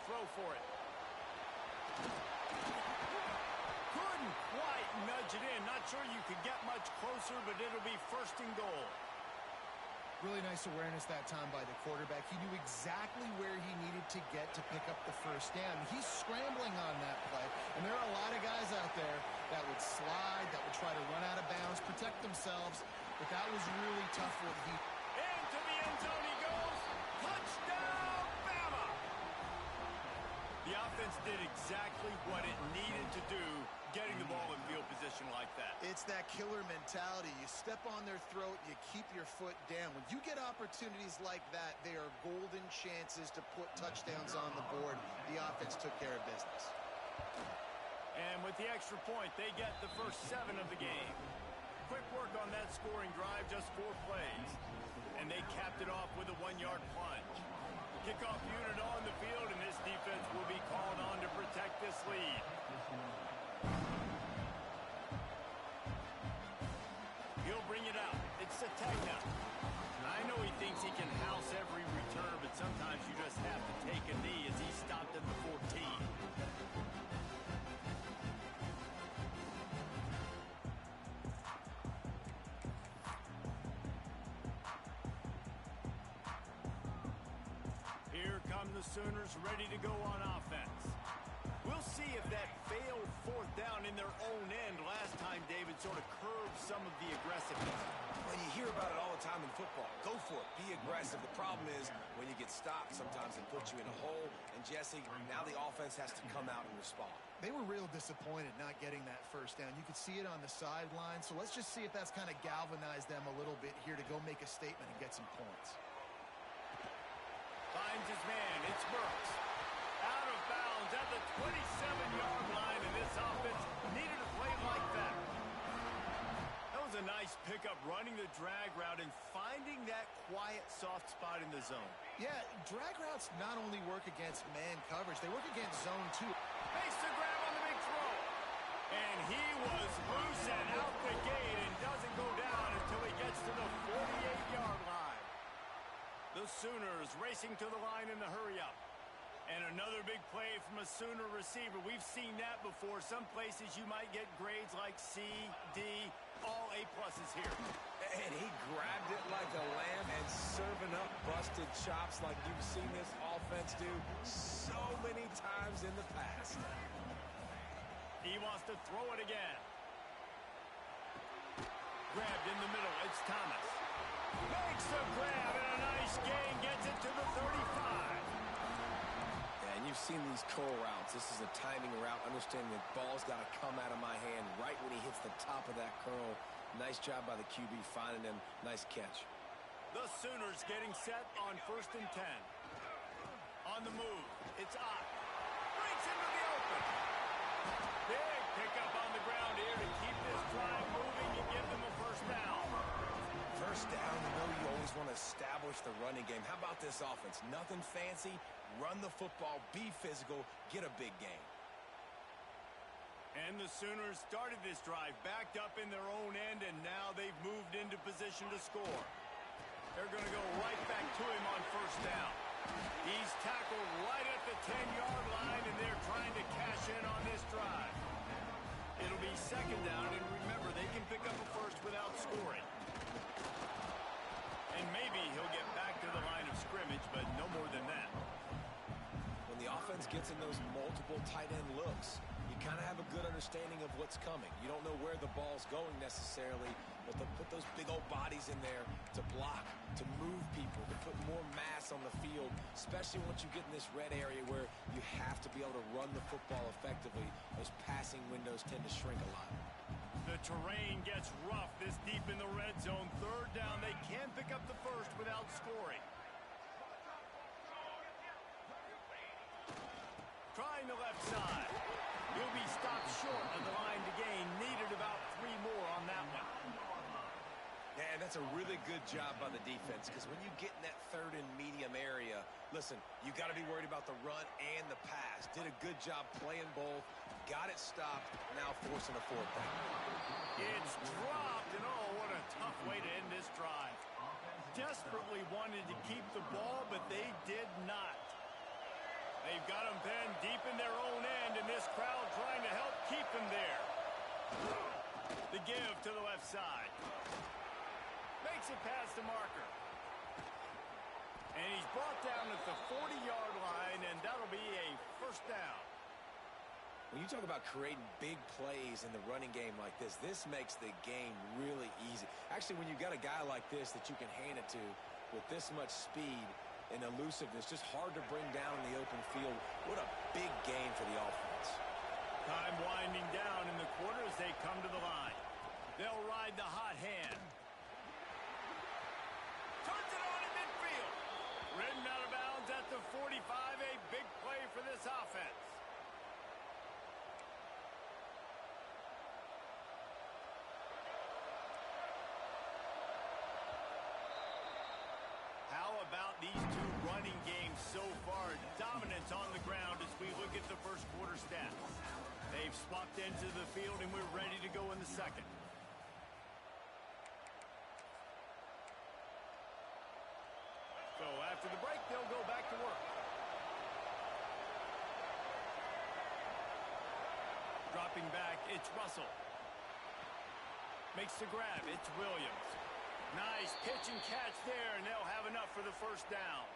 throw for it. Couldn't quite nudge it in. Not sure you could get much closer, but it'll be first and goal. Really nice awareness that time by the quarterback. He knew exactly where he needed to get to pick up the first down. He's scrambling on that play, and there are a lot of guys out there that would slide, that would try to run out of bounds, protect themselves, but that was really tough what he... Into the end zone he goes. Touchdown, Bama! The offense did exactly what it needed to do, getting the ball in field position like that. It's that killer mentality. You step on their throat, you keep your foot down. When you get opportunities like that, they are golden chances to put touchdowns on the board. The offense took care of business. And with the extra point, they get the first 7 of the game. Quick work on that scoring drive, just 4 plays. And they capped it off with a 1-yard plunge. Kickoff unit on the field, and this defense will be called on to protect this lead. He'll bring it out. It's Sategna. I know he thinks he can house every return, but sometimes you just have to take a knee as he stopped at the 14. Here come the Sooners ready to go on offense. We'll see if that failed 4th down in their own end last time, David, sort of curbed some of the aggressiveness. Well, you hear about it all the time in football. Go for it. Be aggressive. The problem is when you get stopped, sometimes it puts you in a hole. And, Jesse, now the offense has to come out and respond. They were real disappointed not getting that first down. You could see it on the sideline. So let's just see if that's kind of galvanized them a little bit here to go make a statement and get some points. Finds his man. It's Burks. Out of bounds at the 27-yard line, and this offense needed a play like that. That was a nice pickup, running the drag route and finding that quiet, soft spot in the zone. Yeah, drag routes not only work against man coverage, they work against zone too. Makes the grab on the big throw. And he was loose and out the gate and doesn't go down until he gets to the 48-yard line. The Sooners racing to the line in the hurry-up. And another big play from a Sooner receiver. We've seen that before. Some places you might get grades like C, D, all A-pluses here. And he grabbed it like a lamb and serving up busted chops like you've seen this offense do so many times in the past. He wants to throw it again. Grabbed in the middle. It's Thomas. Makes the grab and a nice gain. Gets it to the 35. And you've seen these curl routes. This is a timing route. Understanding the ball's got to come out of my hand right when he hits the top of that curl. Nice job by the QB finding him. Nice catch. The Sooners getting set on 1st and 10. On the move. It's Ott. Breaks into the open. Big pickup on the ground here to keep this drive moving and give them a first down. First down, you know you always want to establish the running game. How about this offense? Nothing fancy. Run the football, be physical, get a big gain. And the Sooners started this drive backed up in their own end, and now they've moved into position to score. They're going to go right back to him on first down. He's tackled right at the 10-yard line, and they're trying to cash in on this drive. It'll be 2nd down, and remember, they can pick up a first without scoring. And maybe he'll get back to the line of scrimmage, but no more than that. When the offense gets in those multiple tight end looks, you kind of have a good understanding of what's coming. You don't know where the ball's going necessarily, but they'll put those big old bodies in there to block, to move people, to put more mass on the field, especially once you get in this red area where you have to be able to run the football effectively. Those passing windows tend to shrink a lot. The terrain gets rough this deep in the red zone. 3rd down, they can pick up the first without scoring. Trying the left side. He'll be stopped short of the line to gain. Needed about 3 more on that one. Yeah, that's a really good job by the defense, because when you get in that 3rd and medium area, listen, you got to be worried about the run and the pass. Did a good job playing both. Got it stopped. Now forcing a 4th down. It's dropped, and oh, what a tough way to end this drive. Desperately wanted to keep the ball, but they did not. They've got him pinned deep in their own end, and this crowd trying to help keep him there. The give to the left side. Makes it past the marker. And he's brought down at the 40-yard line, and that'll be a first down. When you talk about creating big plays in the running game like this makes the game really easy. Actually, when you got a guy like this that you can hand it to with this much speed and elusiveness, just hard to bring down in the open field. What a big game for the offense. Time winding down in the quarter as they come to the line. They'll ride the hot hand. Turns it on in midfield. Ridden out of bounds at the 45. A big play for this offense. How about these two running games so far? Dominance on the ground as we look at the first quarter stats. They've swapped into the field, and we're ready to go in the second. So after the break, they'll go back to work. Dropping back, it's Russell. Makes the grab, it's Williams. Nice pitch and catch there, and they'll have enough for the first down.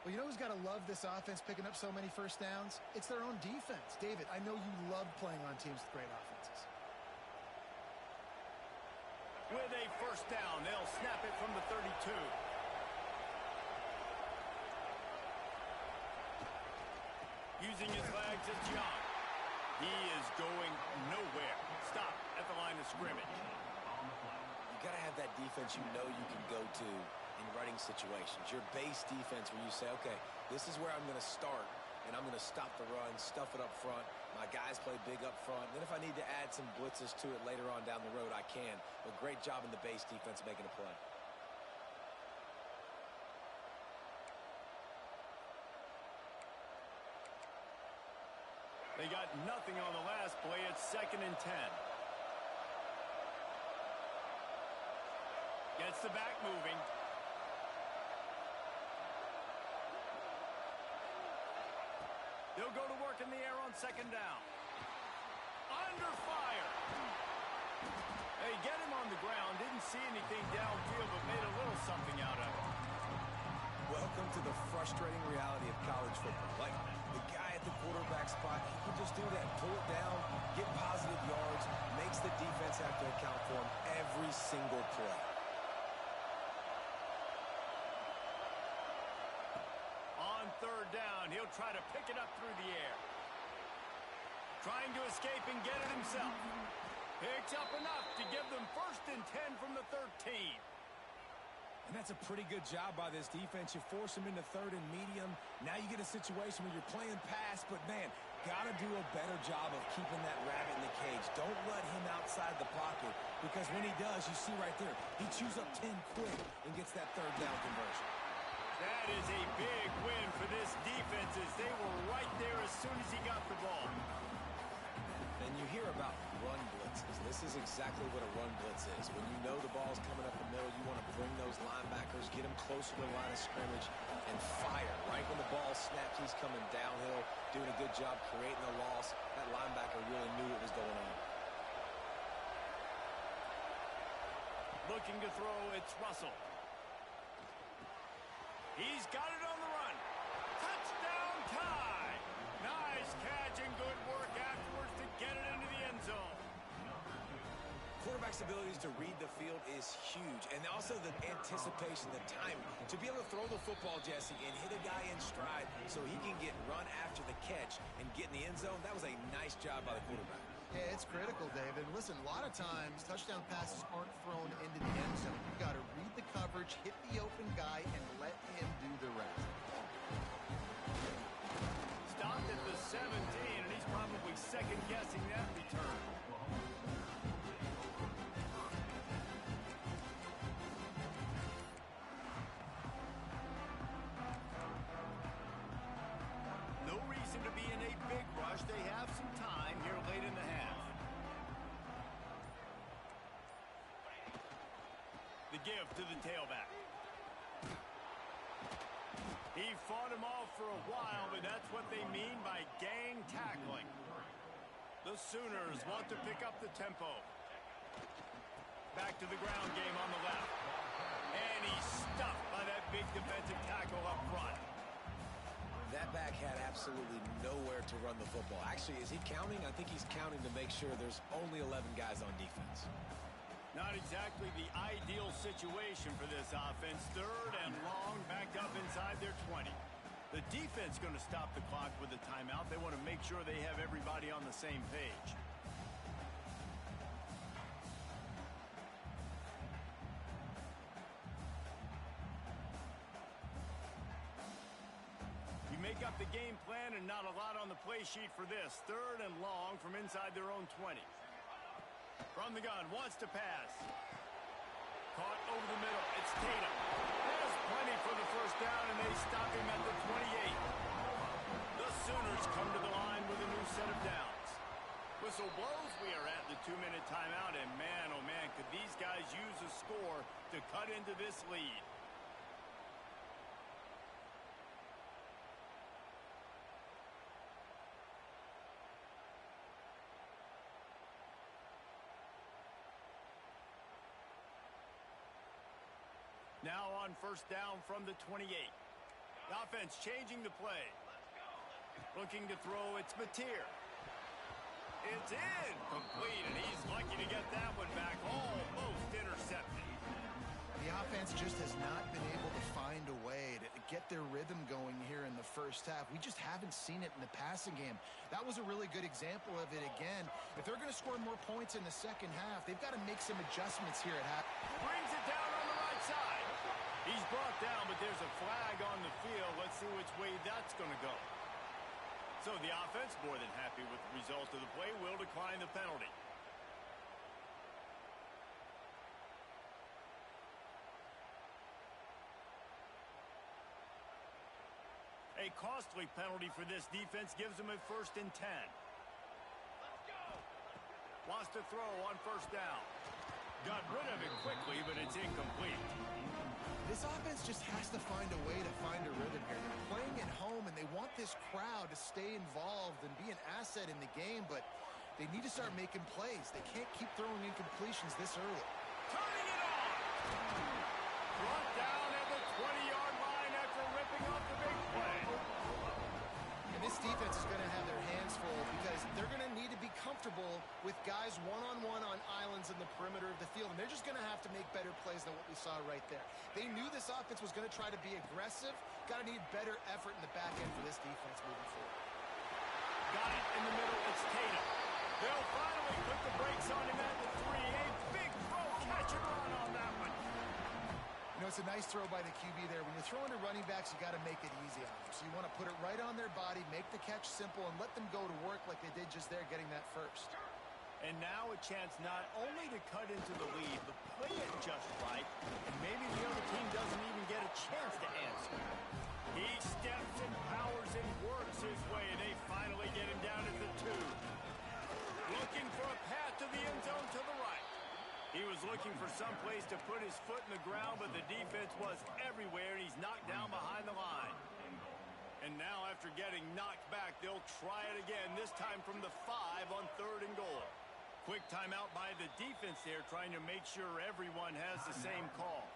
Well, you know who's got to love this offense picking up so many first downs? It's their own defense. David, I know you love playing on teams with great offenses. With a first down, they'll snap it from the 32. Using his legs, it's Young. He is going nowhere. Stop at the line of scrimmage. You got to have that defense you know you can go to in running situations. Your base defense where you say, okay, this is where I'm going to start, and I'm going to stop the run, stuff it up front. My guys play big up front. Then if I need to add some blitzes to it later on down the road, I can. But great job in the base defense making a play. They got nothing on the last play. It's 2nd and 10. Gets the back moving. They'll go to work in the air on 2nd down. Under fire. They get him on the ground. Didn't see anything downfield, but made a little something out of it. Welcome to the frustrating reality of college football. Like, the guy at the quarterback spot, he can just do that. Pull it down, get positive yards, makes the defense have to account for him every single play. On 3rd down, he'll try to pick it up through the air. Trying to escape and get it himself. Picks up enough to give them 1st and 10 from the 13. And that's a pretty good job by this defense. You force them into 3rd and medium. Now you get a situation where you're playing pass, but, man, got to do a better job of keeping that rabbit in the cage. Don't let him outside the pocket, because when he does, you see right there, he chews up 10 quick and gets that 3rd down conversion. That is a big win for this defense as they were right there as soon as he got the ball. And you hear about run blitzes. This is exactly what a run blitz is. When you know the ball's coming up the middle, you want to bring those linebackers, get them closer to the line of scrimmage, and fire. Right when the ball snaps, he's coming downhill, doing a good job creating a loss. That linebacker really knew what was going on. Looking to throw, it's Russell. He's got it on the run. Touchdown tie. Nice catch and good work afterwards to get it into the end zone. Quarterback's abilities to read the field is huge, and also the anticipation, the timing. To be able to throw the football, Jesse, and hit a guy in stride so he can get run after the catch and get in the end zone, that was a nice job by the quarterback. Yeah, it's critical, David. Listen, a lot of times touchdown passes aren't thrown into the end zone. You've got to read the coverage, hit the open guy, and let him do the rest. Stopped at the 17, and he's probably second-guessing that return. No reason to be in a big rush. They have some time here late in the half. The give to the tailback. He fought him off for a while, but that's what they mean by gang tackling. The Sooners want to pick up the tempo. Back to the ground game on the left. And he's stuffed by that big defensive tackle up front. That back had absolutely nowhere to run the football. Actually, is he counting? I think he's counting to make sure there's only 11 guys on defense. Not exactly the ideal situation for this offense. Third and long, backed up inside their 20. The defense going to stop the clock with a timeout. They want to make sure they have everybody on the same page. You make up the game plan and not a lot on the play sheet for this. Third and long from inside their own 20. From the gun, wants to pass. Caught over the middle. It's Tatum. There's plenty for the first down, and they stop him at the 28. The Sooners come to the line with a new set of downs. Whistle blows. We are at the 2-minute timeout, and man, oh man, could these guys use a score to cut into this lead. Now on first down from the 28. The offense changing the play. Looking to throw, it's Mateer. It's in. Complete, and he's lucky to get that one back. Almost intercepted. The offense just has not been able to find a way to get their rhythm going here in the first half. We just haven't seen it in the passing game. That was a really good example of it again. If they're going to score more points in the second half, they've got to make some adjustments here at half. Brings it down on the right side. He's brought down, but there's a flag on the field. Let's see which way that's going to go. So the offense, more than happy with the result of the play, will decline the penalty. A costly penalty for this defense gives them a 1st and 10. Wants to throw on first down. Got rid of it quickly, but it's incomplete. This offense just has to find a way to find a rhythm here. They're playing at home, and they want this crowd to stay involved and be an asset in the game, but they need to start making plays. They can't keep throwing incompletions this early. Turning it on! Brought down at the 20-yard line after ripping off the big play. And this defense is going to have their hands full because they're going to need to be comfortable with guys one-on-one on islands in the perimeter of the field, and they're just going to have to make better plays than what we saw right there. They knew this offense was going to try to be aggressive. Got to need better effort in the back end for this defense moving forward. Got it in the middle. It's Tatum. They'll finally put the brakes on him at the 3. A big throw, catch and run on that one. You know, it's a nice throw by the QB there. When you're throwing to running backs, you got to make it easy on them. So you want to put it right on their body, make the catch simple, and let them go to work like they did just there, getting that first. And now a chance not only to cut into the lead, but play it just right, and maybe the other team doesn't even get a chance to answer. He steps and powers and works his way. They finally get him down at the 2. Looking for a path to the end zone to the right. He was looking for some place to put his foot in the ground, but the defense was everywhere, and he's knocked down behind the line. And now, after getting knocked back, they'll try it again, this time from the 5 on 3rd and goal. Quick timeout by the defense there, trying to make sure everyone has the same call.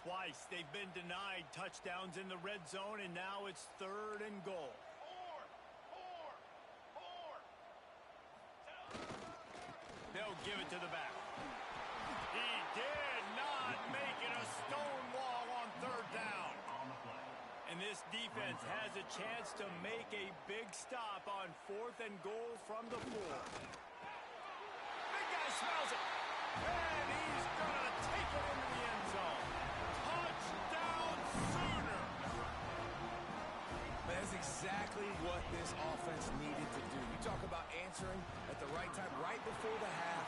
Twice they've been denied touchdowns in the red zone, and now it's 3rd and goal. They'll give it to the back. He did not make it a stone wall on 3rd down. And this defense has a chance to make a big stop on 4th and goal from the 4. Big guy smells it. And he's going to take it into the end zone. Touchdown Sooner. That's exactly what this offense needed to do. You talk about answering at the right time, right before the half,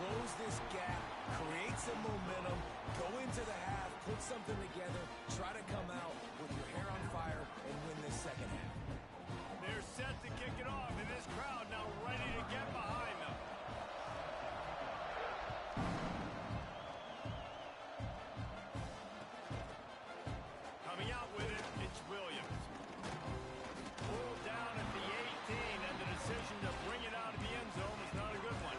close this gap, create some momentum, go into the half, put something together, try to come out with your hair on fire. fire and win this second half. They're set to kick it off, and this crowd now ready to get behind them. Coming out with it, it's Williams. Pulled down at the 18, and the decision to bring it out of the end zone was not a good one.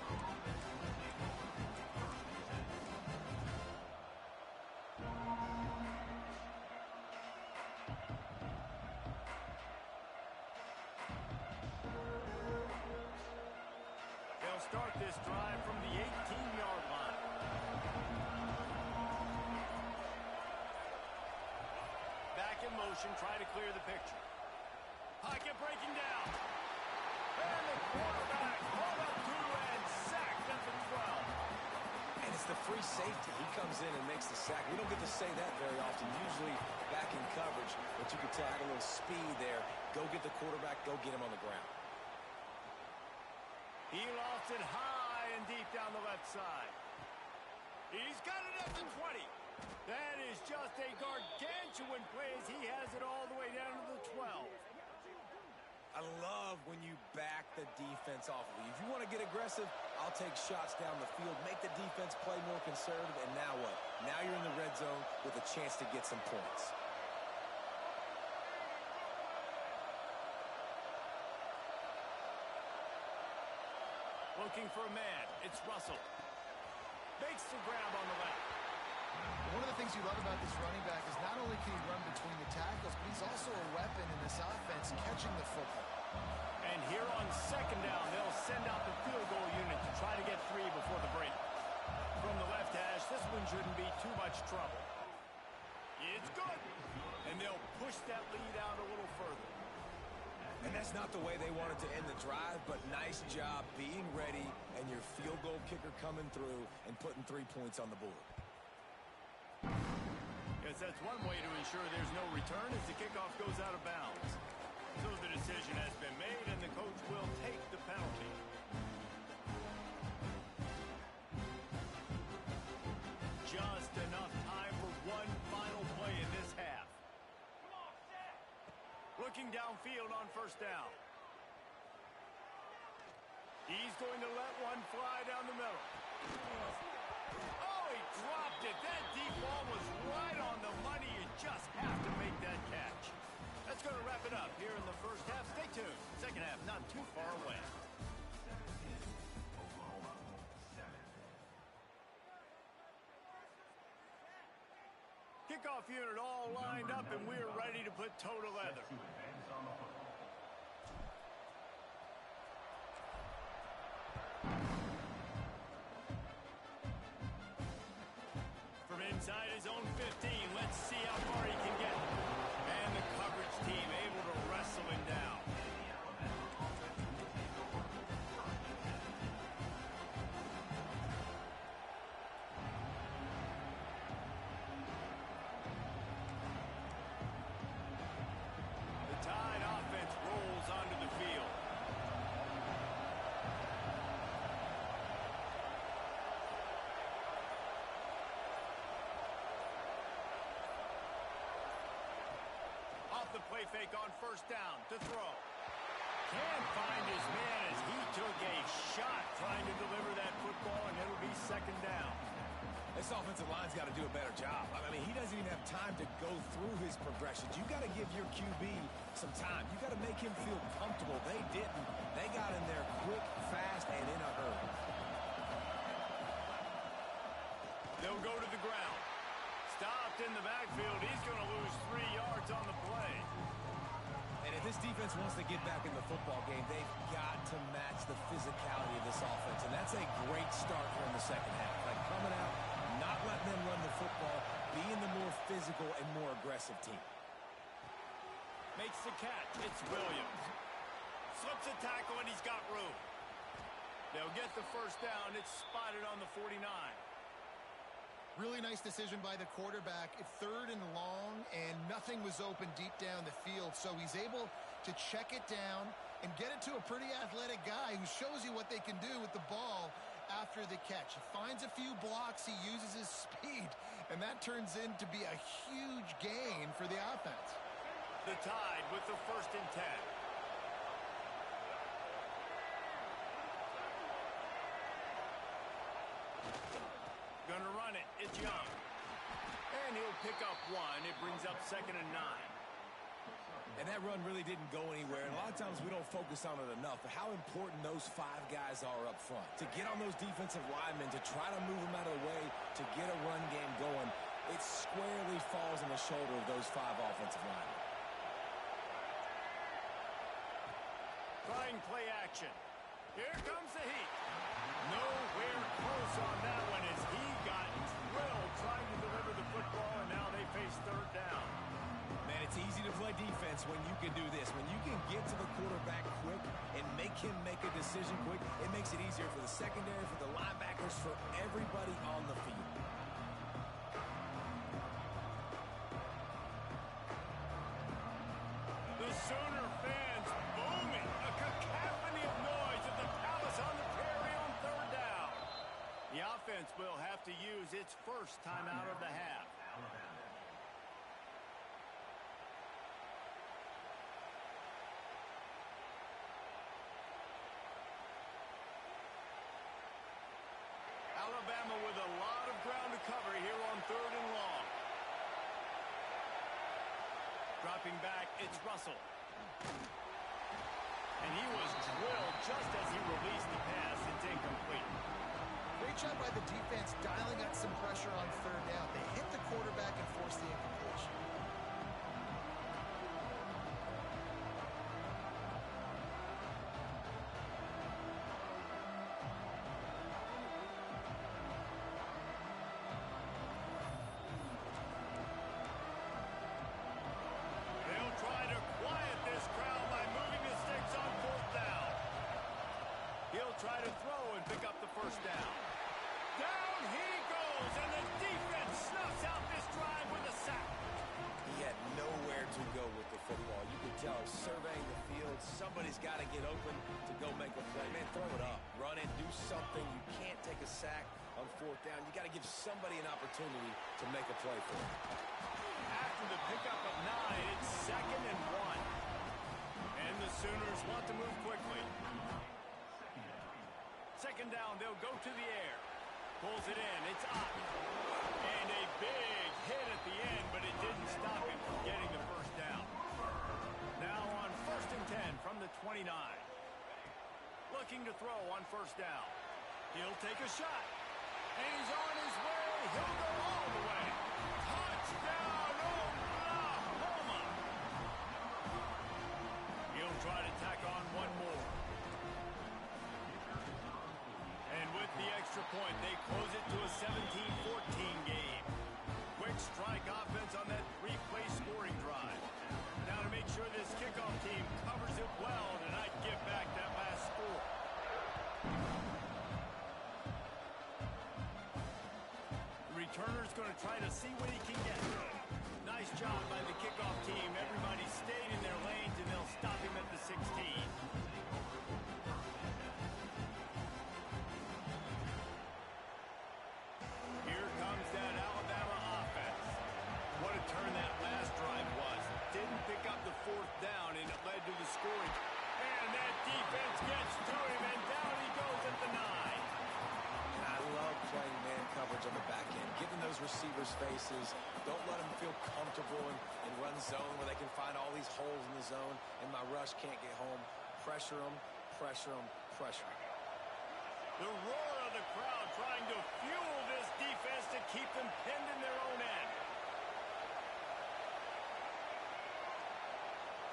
They'll start this drive from the 18-yard line. Back in motion, try to clear the picture. Pocket breaking down. And the quarterback brought up to and sacked at the 12. And it's the free safety. He comes in and makes the sack. We don't get to say that very often, usually back in coverage, but you can tell I had a little speed there. Go get the quarterback, go get him on the ground. He lofts it high and deep down the left side. He's got it at the 20. That is just a gargantuan play as he has it all the way down to the 12. I love when you back the defense off of you. If you want to get aggressive, I'll take shots down the field, make the defense play more conservative, and now what? Now you're in the red zone with a chance to get some points. Looking for a man. It's Russell. Makes the grab on the left. One of the things you love about this running back is not only can he run between the tackles, but he's also a weapon in this offense catching the football. And here on second down, they'll send out the field goal unit to try to get 3 before the break. From the left hash, this one shouldn't be too much trouble. It's good. And they'll push that lead out a little further. And that's not the way they wanted to end the drive, but nice job being ready and your field goal kicker coming through and putting 3 points on the board. Yes, that's one way to ensure there's no return as the kickoff goes out of bounds. So the decision has been made, and the coach will take the penalty. Just enough time for one final play in this half. Looking downfield on first down. He's going to let one fly down the middle. Oh, he dropped it. That deep ball was right on the money. You just have to make that catch. That's going to wrap it up here in the first half. Stay tuned. Second half not too far away. Kickoff unit all lined up, and we're ready to put toe to leather. From inside his own 15, let's see how far he can get. And the coverage team able to wrestle him down. Tide offense rolls onto the field. Off the play fake on first down to throw. Can't find his man as he took a shot trying to deliver that football, and it'll be second down. This offensive line's got to do a better job. I mean, he doesn't even have time to go through his progressions. You got to give your QB some time. You got to make him feel comfortable. They didn't. They got in there quick, fast, and in a hurry. They'll go to the ground. Stopped in the backfield. He's going to lose 3 yards on the play. And if this defense wants to get back in the football game, they've got to match the physicality of this offense. And that's a great start here in the second half. Like coming out, not letting them run the football, being the more physical and more aggressive team. Makes the catch. It's Williams. Slips a tackle, and he's got room. They'll get the first down. It's spotted on the 49. Really nice decision by the quarterback. 3rd and long, and nothing was open deep down the field. So he's able to check it down and get it to a pretty athletic guy who shows you what they can do with the ball after the catch. He finds a few blocks. He uses his speed, and that turns into be a huge gain for the offense. The Tide with the 1st and 10. Gonna run it. It's Young. And he'll pick up 1. It brings up 2nd and 9. And that run really didn't go anywhere. And a lot of times we don't focus on it enough. But how important those 5 guys are up front. To get on those defensive linemen, to try to move them out of the way, to get a run game going, it squarely falls on the shoulder of those 5 offensive linemen. Trying play action. Here comes the heat. Nowhere close on that one as he got drilled trying to deliver the football, and now they face 3rd down. Man, it's easy to play defense when you can do this. When you can get to the quarterback quick and make him make a decision quick, it makes it easier for the secondary, for the linebackers, for everybody on the field. The Sooner fans booming. A cacophony of noise at the Palace on the Prairie on 3rd down. The offense will have to use its first timeout of the half. Alabama with a lot of ground to cover here on 3rd and long. Dropping back, it's Russell. And he was drilled just as he released the pass. It's incomplete. Great job by the defense dialing up some pressure on 3rd down. They hit the quarterback and forced the incompletion. They'll try to quiet this crowd by moving the sticks on 4th down. He'll try to throw and pick up the 1st down. Down he goes, and the defense snuffs out this drive with a sack. He had nowhere to go with the football. You could tell surveying the field, somebody's got to get open to go make a play. Man, throw it up. Run it, do something. You can't take a sack on 4th down. You got to give somebody an opportunity to make a play for him. After the pickup of 9, it's 2nd and 1. And the Sooners want to move quickly. 2nd down, they'll go to the air. Pulls it in, it's up. And a big hit at the end, but it didn't stop him from getting the 1st down. Now on 1st and 10 from the 29. Looking to throw on 1st down. He'll take a shot. And he's on his way. He'll go all the way. Touchdown, Oklahoma! He'll try to tack on one more. And with the extra point, they close it to a 17-14 game. Quick strike offense on that 3-play scoring drive. Now to make sure this kickoff team covers it well to not give back that last score. The returner's going to try to see what he can get. Nice job by the kickoff team. Everybody stayed in their lanes, and they'll stop him at the 16. Here comes that Alabama offense. What a turn that last drive was. Didn't pick up the 4th down, and it led to the scoring. And that defense gets to him, and down he goes at the 9. And I love playing man coverage on the back end. Giving those receivers faces. Don't let them feel comfortable and run zone where they can find all these holes in the zone, and my rush can't get home. Pressure them, pressure them, pressure them. The roar of the crowd trying to fuel this defense to keep them pinned in their own end.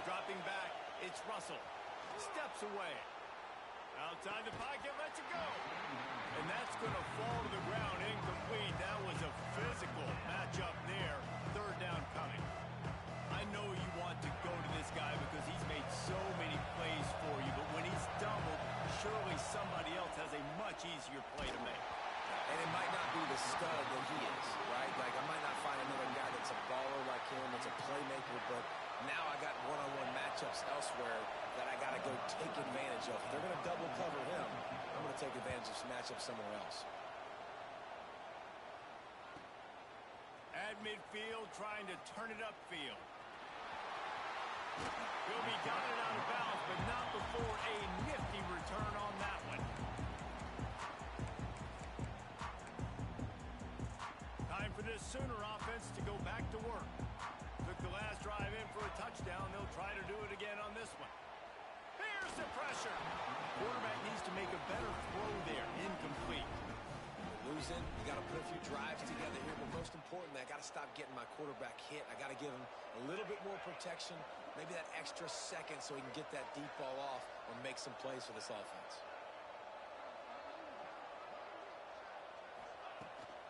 Dropping back, it's Russell. Steps away. Outside the pocket, lets it go. And that's going to fall to the ground incomplete. That was a physical matchup there. 3rd down coming. I know you want to go to this guy because he's made so many plays for you, but when he's doubled, surely somebody else has a much easier play to make. And it might not be the stud that he is, right? Like, I might not find another guy that's a baller like him, that's a playmaker, but now I got one-on-one matchups elsewhere that I got to go take advantage of. If they're going to double cover him, I'm going to take advantage of some matchups somewhere else. At midfield, trying to turn it upfield. He'll be got it out of bounds, but not before a nifty return on that one. Time for this Sooner offense to go back to work. Took the last drive in for a touchdown. They'll try to do it again on this one. Here's the pressure. Quarterback needs to make a better throw there. Incomplete. Losing, you got to put a few drives together here, but most importantly, I got to stop getting my quarterback hit. I got to give him a little bit more protection, maybe that extra second so he can get that deep ball off or make some plays for this offense.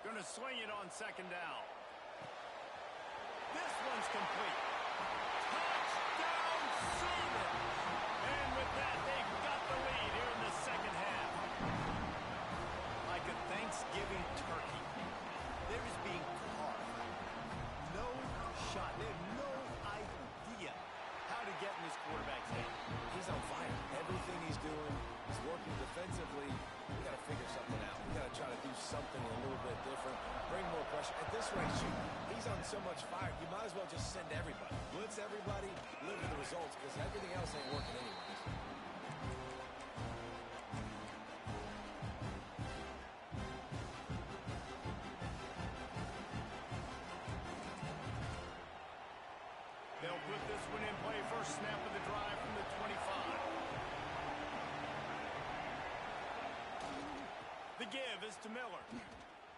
Gonna swing it on second down. This one's complete. Touchdown, Sooners! And with that, they've got the lead here in the second half. Like a Thanksgiving turkey, they're just being carved. No shot. They have no idea how to get in this quarterback's head. He's on fire. Everything he's doing is working defensively. We got to figure something out. We got to try to do something a little bit different. Bring more pressure. At this rate, shoot, he's on so much fire, you might as well just send everybody. Blitz everybody, live with the results, because everything else ain't working anyways. They'll put this one in play. First snap of the drive from the 25. The give is to Miller.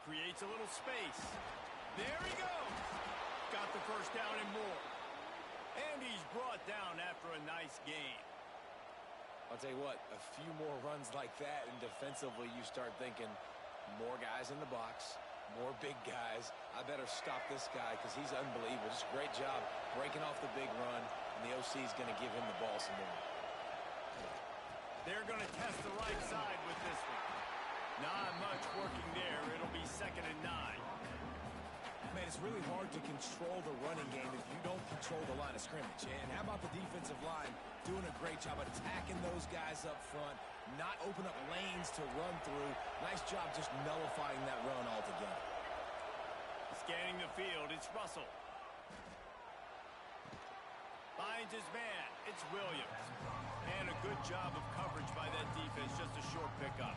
Creates a little space. There he goes. Got the first down and more. And he's brought down after a nice gain. I'll tell you what, a few more runs like that, and defensively you start thinking more guys in the box, more big guys. I better stop this guy because he's unbelievable. Just a great job breaking off the big run, and the OC is going to give him the ball some more. They're going to test the right side with this one. Not much working there. It'll be 2nd and 9. Man, it's really hard to control the running game if you don't control the line of scrimmage. And how about the defensive line doing a great job at attacking those guys up front, not open up lanes to run through. Nice job just nullifying that run altogether. Scanning the field, it's Russell. Finds his man. It's Williams. And a good job of coverage by that defense. Just a short pickup.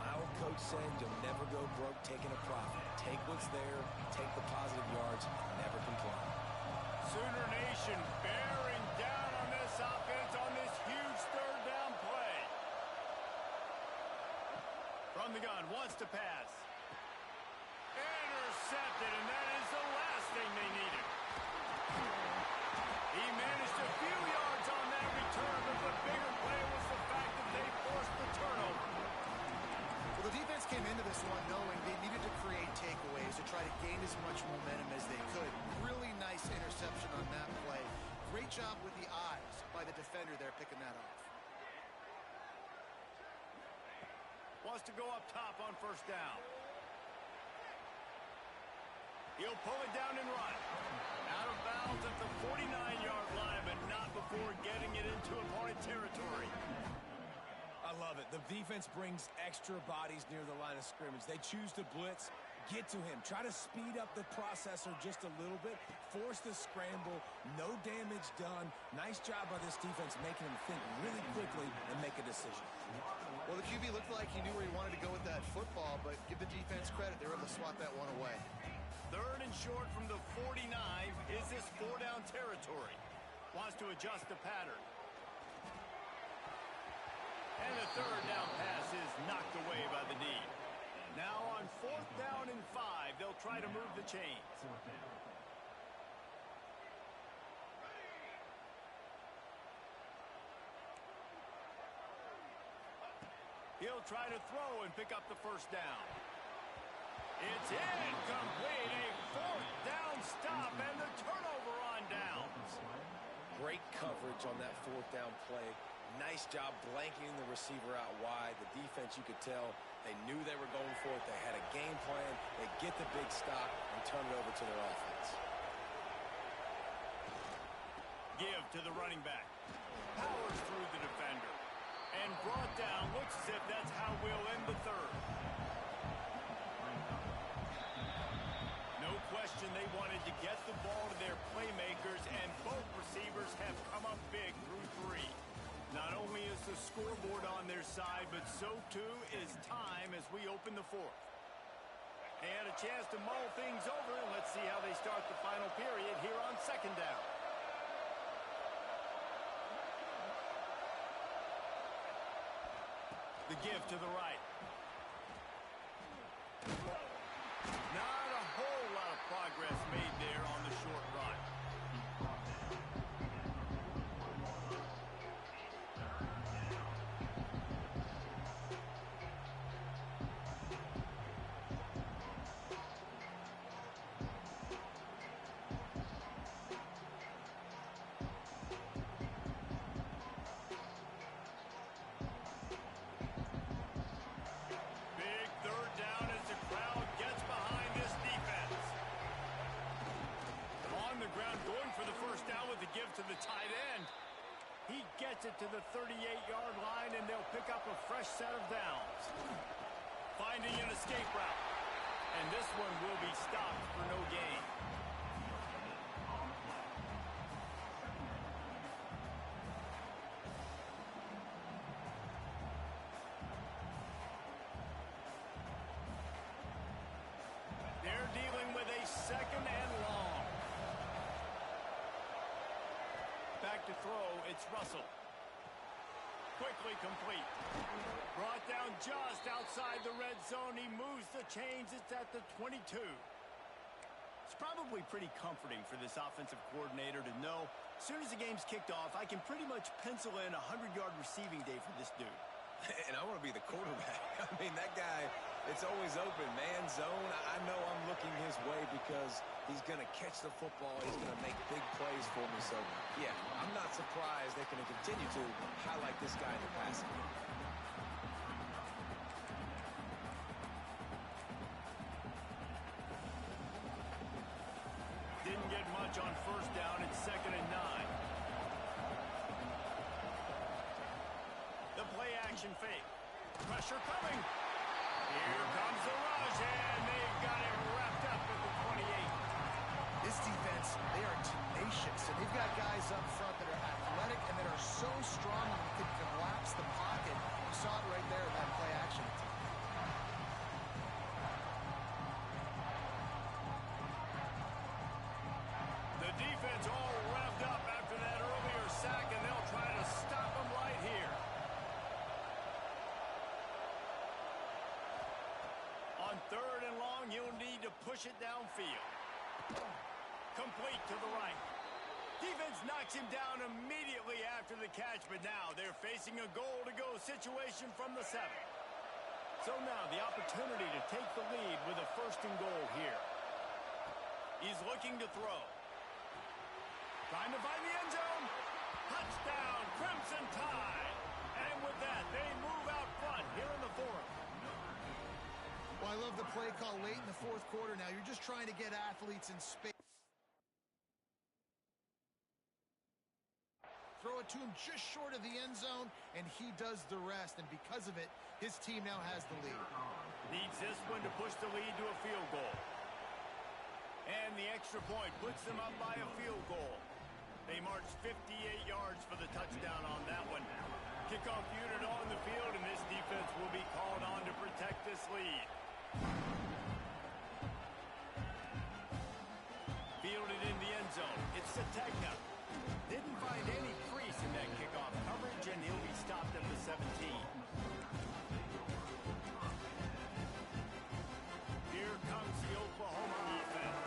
My old coach said you'll never go broke taking a profit. Take what's there, take the positive yards, never complain. Sooner Nation bearing down on this offense on this huge third down play. From the gun, wants to pass. Intercepted, and that is the last thing they needed. He managed a few yards on that return, but the bigger play was the fact that they forced the turnover. Well, the defense came into this one knowing they needed to create takeaways to try to gain as much momentum as they could. Really nice interception on that play. Great job with the eyes by the defender there picking that off. Wants to go up top on first down. He'll pull it down and run. Out of bounds at the 49-yard line, but not before getting it into opponent territory. I love it. The defense brings extra bodies near the line of scrimmage. They choose to blitz, get to him, try to speed up the processor just a little bit, force the scramble, no damage done. Nice job by this defense making him think really quickly and make a decision. Well, the QB looked like he knew where he wanted to go with that football, but give the defense credit. They were able to swat that one away. 3rd and short from the 49. Is this 4-down territory? Wants to adjust the pattern. And the 3rd down pass is knocked away by the D. Now on 4th down and 5, they'll try to move the chains. He'll try to throw and pick up the first down. It's incomplete. A 4th down stop and the turnover on downs. Great coverage on that 4th down play. Nice job blanking the receiver out wide. The defense, you could tell, they knew they were going for it. They had a game plan. They get the big stop and turn it over to their offense. Give to the running back. Powers through the defender. And brought down. Looks as if that's how we'll end the 3rd. No question they wanted to get the ball to their playmakers, and both receivers have come up big through 3. Not only is the scoreboard on their side, but so too is time as we open the 4th. They had a chance to mull things over, and let's see how they start the final period here on 2nd down. The give to the right. Not a whole lot of progress made there on the short run. Big 3rd down as the crowd gets behind this defense. On the ground, going for the 1st down with the give to the tight end. He gets it to the 38-yard line, and they'll pick up a fresh set of downs. Finding an escape route. And this one will be stopped for no gain. They're dealing with a 2nd and long. Back to throw, it's Russell. Quickly complete. Brought down just outside the red zone. He moves the chains. It's at the 22. It's probably pretty comforting for this offensive coordinator to know as soon as the game's kicked off, I can pretty much pencil in a 100-yard receiving day for this dude. And I want to be the quarterback. I mean, that guy, it's always open. Man zone, I know I'm looking his way because he's going to catch the football. He's going to make big plays for me. So, yeah, I'm not surprised they're going to continue to highlight this guy in the passing game. Didn't get much on 1st down. It's 2nd and 9. The play action fake. Pressure coming. Here comes the rush, and they've got it wrapped up at the 28. This defense, they are tenacious, and they've got guys up front that are athletic and that are so strong that they can collapse the pocket. You saw it right there in that play action. The defense all revved up after that earlier sack, and they'll try to stop them right here. On 3rd and long, you'll need to push it downfield. Complete to the right. Defense knocks him down immediately after the catch, but now they're facing a goal-to-go situation from the 7. So now the opportunity to take the lead with a 1st and goal here. He's looking to throw. Trying to find the end zone. Touchdown, Crimson Tide. And with that, they move out front here in the 4th. Well, I love the play call late in the 4th quarter now. You're just trying to get athletes in space. Throw it to him just short of the end zone, and he does the rest. And because of it, his team now has the lead. Needs this one to push the lead to a field goal. And the extra point puts them up by a field goal. They march 58 yards for the touchdown on that one. Kickoff unit on the field, and this defense will be called on to protect this lead. Fielded in the end zone. It's Sategna. Didn't find any crease in that kickoff coverage, and he'll be stopped at the 17. Here comes the Oklahoma offense.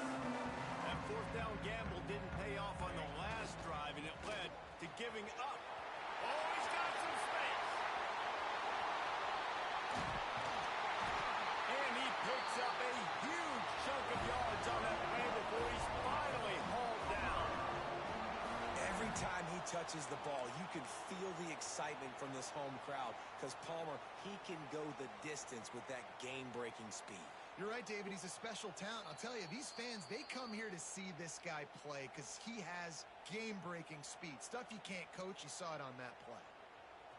That 4th down gamble didn't pay off on the last drive, and it led to giving up. Oh, he's got some space. And he picks up a huge chunk of yards on that play before he's finally hauled down. Every time he touches the ball, you can feel the excitement from this home crowd because Palmer, he can go the distance with that game-breaking speed. You're right, David. He's a special talent. I'll tell you, these fans, they come here to see this guy play because he has game-breaking speed. Stuff you can't coach. You saw it on that play.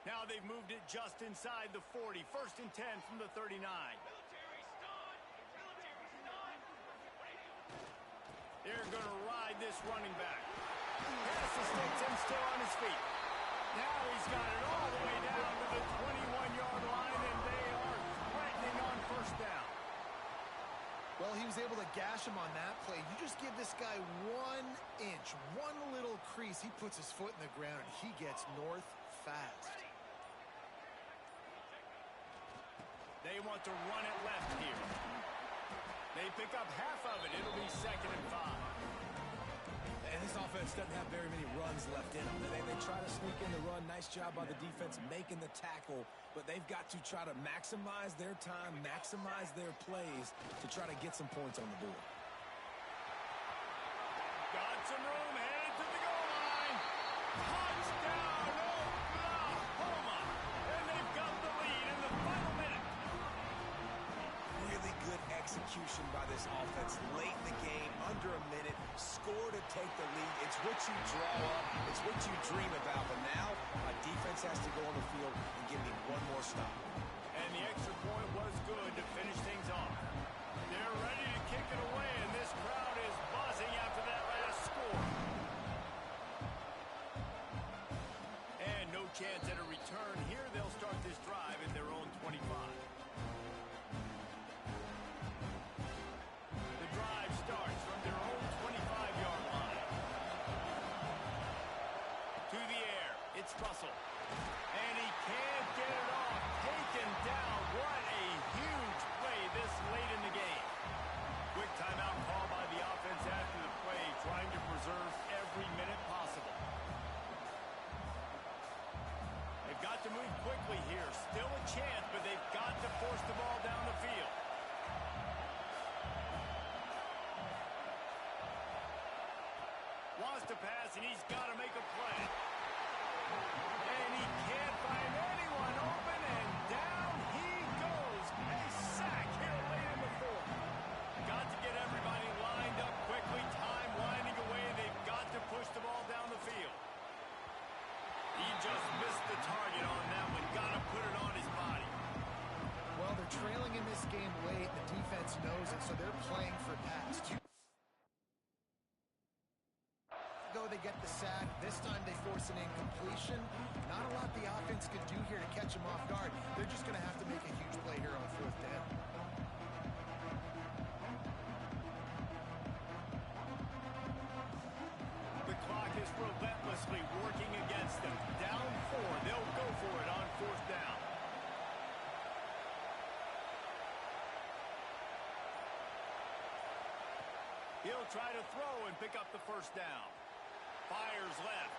Now they've moved it just inside the 40. 1st and 10 from the 39. They're going to ride this running back. Pass the sticks and still on his feet. Now he's got it all the way down to the 21-yard line, and they are threatening on first down. Well, he was able to gash him on that play. You just give this guy 1 inch, one little crease. He puts his foot in the ground, and he gets north fast. They want to run it left here. They pick up half of it. It'll be 2nd and 5. And this offense doesn't have very many runs left in them. They try to sneak in the run. Nice job by the defense making the tackle. But they've got to try to maximize their time, maximize their plays to try to get some points on the board. Got some room, headed to the goal line. Touchdown, Oklahoma. And they've got the lead in the final minute. Really good execution by this offense late in the game, under a minute, score to take the lead. It's what you draw up, it's what you dream about, but now a defense has to go on the field and give me one more stop. And the extra point was good to finish things off. They're ready to kick it away, and this crowd is buzzing after that last score. And no chance at a return here. They'll start this drive at their own 25. Starts from their own 25-yard line. To the air, it's Russell. And he can't get it off. Taken down. What a huge play this late in the game. Quick timeout call by the offense after the play, trying to preserve every minute possible. They've got to move quickly here. Still a chance, but they've got to force the ball down the field. Wants to pass, and he's got to make a play. And he can't find anyone open, and down he goes. A sack here late in the fourth. Got to get everybody lined up quickly. Time winding away. They've got to push the ball down the field. He just missed the target on that one. Got to put it on his body. Well, they're trailing in this game late. The defense knows it, so they're playing for pass. They get the sack. This time they force an incompletion. Not a lot the offense can do here to catch them off guard. They're just going to have to make a huge play here on 4th down. The clock is relentlessly working against them. Down 4. They'll go for it on 4th down. He'll try to throw and pick up the 1st down. Fires left.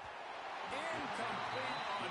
Incomplete on